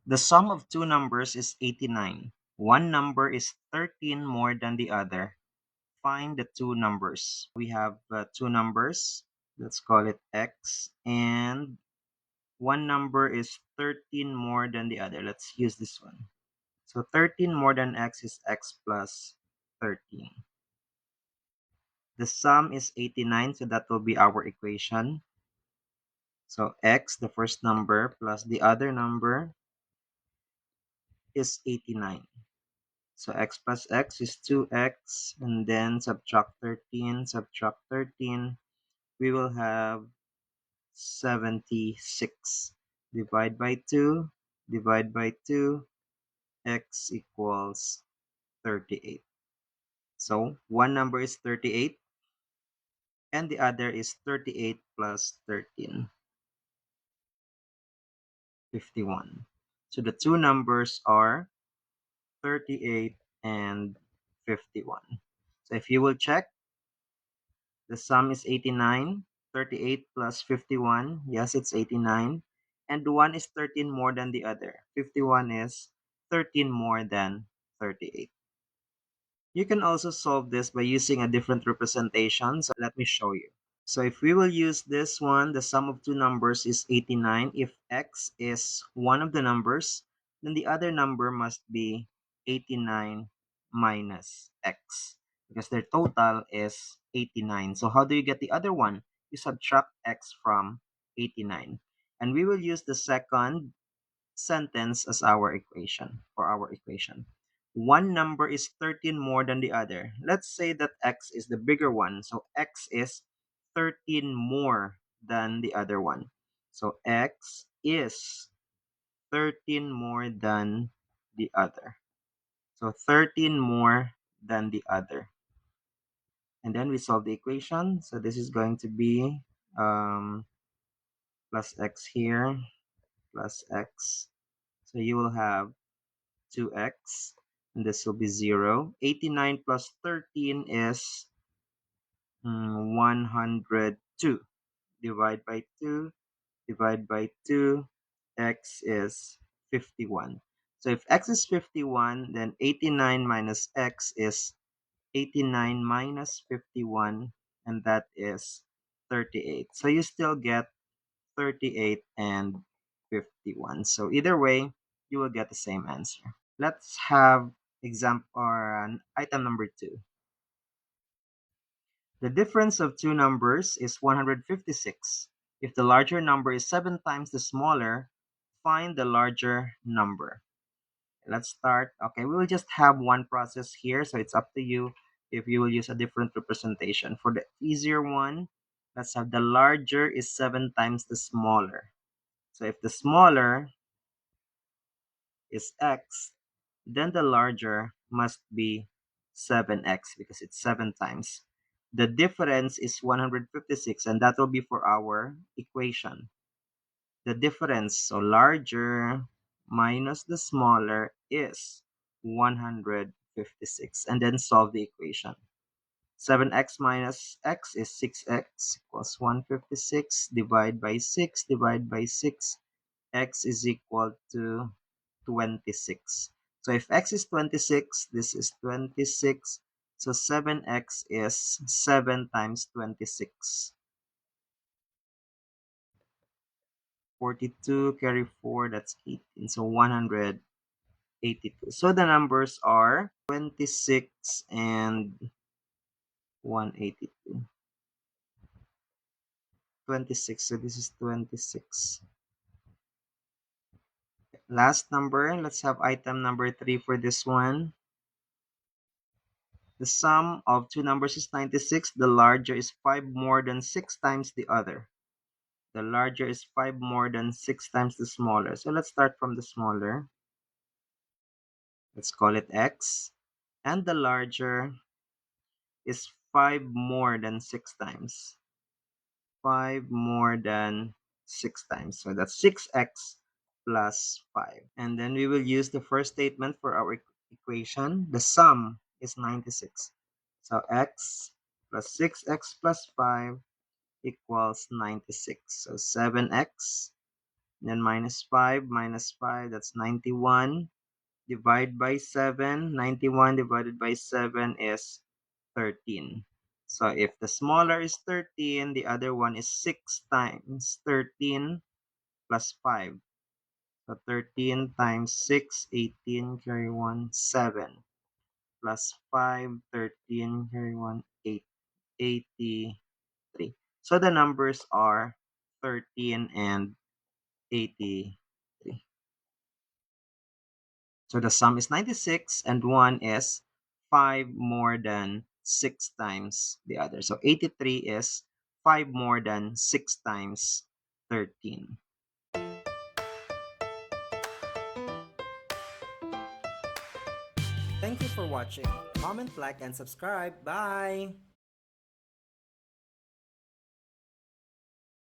The sum of two numbers is 89. One number is 13 more than the other. Find the two numbers. We have two numbers. Let's call it x. And one number is 13 more than the other. Let's use this one. So 13 more than x is x plus 13. The sum is 89, so that will be our equation. So x, the first number, plus the other number is 89. So x plus x is 2x, and then subtract 13, we will have 76. Divide by 2, divide by 2, x equals 38. So one number is 38, and the other is 38 plus 13, 51. So the two numbers are 38 and 51. So if you will check, the sum is 89. 38 plus 51, yes, it's 89. And one is 13 more than the other. 51 is 13 more than 38. You can also solve this by using a different representation. So let me show you. So if we will use this one, the sum of two numbers is 89. If x is one of the numbers, then the other number must be 89 minus x, because their total is 89. So how do you get the other one? You subtract x from 89. And we will use the second sentence as our equation, for our equation. One number is 13 more than the other. Let's say that x is the bigger one. So x is 13 more than the other one. So x is 13 more than the other. So 13 more than the other. And then we solve the equation. So this is going to be plus x here, plus x. So you will have 2x, and this will be 0. 89 plus 13 is 102. Divide by 2, divide by 2, x is 51. So if x is 51, then 89 minus x is 89 minus 51, and that is 38. So you still get 38 and 51. So either way, you will get the same answer. Let's have example or item number 2. The difference of two numbers is 156. If the larger number is 7 times the smaller, find the larger number. Let's start. Okay, we will just have one process here, so it's up to you if you will use a different representation. For the easier one, let's have the larger is 7 times the smaller. So if the smaller is x, then the larger must be 7x because it's 7 times. The difference is 156, and that will be for our equation. The difference, so larger minus the smaller, is 156. And then solve the equation. 7x minus x is 6x equals 156. Divide by 6, divide by 6. X is equal to 26. So if x is 26, this is 26. So 7x is 7 times 26. 42 carry 4, that's 18. So 182. So the numbers are 26 and 182. 26, so this is 26. Last number, let's have item number 3 for this one. The sum of two numbers is 96. The larger is 5 more than 6 times the other. The larger is 5 more than 6 times the smaller. So let's start from the smaller. Let's call it x. And the larger is 5 more than 6 times. 5 more than 6 times. So that's 6x plus 5. And then we will use the first statement for our equation. The sum is 96. So x plus 6x plus 5 equals 96. So 7x then minus 5, that's 91. Divide by 7, 91 divided by 7 is 13. So if the smaller is 13, the other one is 6 times 13 plus 5. So 13 times 6, 18, carry 1, 7. Plus 5, 13, carry 1, 8, 83. So the numbers are 13 and 83. So the sum is 96 and 1 is 5 more than 6 times the other. So 83 is 5 more than 6 times 13. Thank you for watching. Comment, like, and subscribe. Bye!